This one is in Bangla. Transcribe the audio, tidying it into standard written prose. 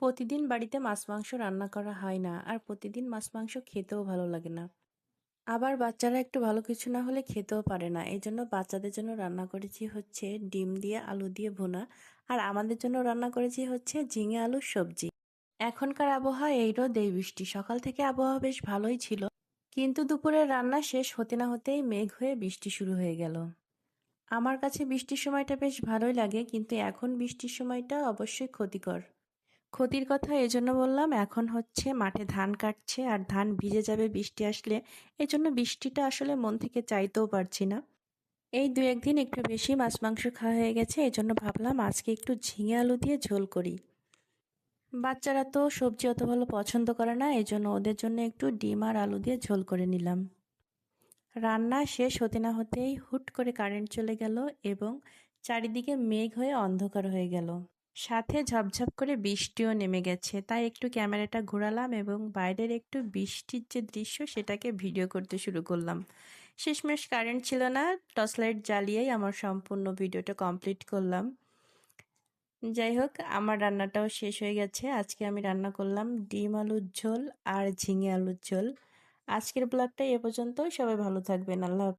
প্রতিদিন বাড়িতে মাছ মাংস রান্না করা হয় না, আর প্রতিদিন মাছ মাংস খেতেও ভালো লাগে না। আবার বাচ্চারা একটু ভালো কিছু না হলে খেতেও পারে না, এই জন্য বাচ্চাদের জন্য রান্না করেছি হচ্ছে ডিম দিয়ে আলু দিয়ে ভুনা। আর আমাদের জন্য রান্না করেছি হচ্ছে ঝিঙে আলুর সবজি। এখনকার আবহাওয়া এই রোদ এই বৃষ্টি, সকাল থেকে আবহাওয়া বেশ ভালোই ছিল, কিন্তু দুপুরের রান্না শেষ হতে না হতেই মেঘ হয়ে বৃষ্টি শুরু হয়ে গেল। আমার কাছে বৃষ্টির সময়টা বেশ ভালোই লাগে, কিন্তু এখন বৃষ্টির সময়টা অবশ্যই ক্ষতিকর। ক্ষতির কথা এজন্য বললাম, এখন হচ্ছে মাঠে ধান কাটছে আর ধান ভিজে যাবে বৃষ্টি আসলে। এজন্য বৃষ্টিটা আসলে মন থেকে চাইতেও পারছি না। এই দু একদিন একটু বেশি মাছ মাংস খাওয়া হয়ে গেছে, এজন্য ভাবলাম আজকে একটু ঝিঙে আলু দিয়ে ঝোল করি। বাচ্চারা তো সবজি অত ভালো পছন্দ করে না, এজন্য ওদের জন্য একটু ডিম আর আলু দিয়ে ঝোল করে নিলাম। রান্না শেষ হতে না হতেই হুট করে কারেন্ট চলে গেল এবং চারিদিকে মেঘ হয়ে অন্ধকার হয়ে গেল। সাথে ঝপঝপ করে বৃষ্টিও নেমে গেছে, তাই একটু ক্যামেরাটা ঘোরালাম এবং বাইরের একটু বৃষ্টির যে দৃশ্য সেটাকে ভিডিও করতে শুরু করলাম। শেষমেশ কারেন্ট ছিল না, টর্চ লাইট জ্বালিয়েই আমার সম্পূর্ণ ভিডিওটা কমপ্লিট করলাম। যাই হোক, আমার রান্নাটাও শেষ হয়ে গেছে। আজকে আমি রান্না করলাম ডিম আলুর ঝোল আর ঝিঙে আলুর ঝোল। আজকের ব্লগটা এ পর্যন্তই। সবাই ভালো থাকবেন। আল্লাহ হাফেজ।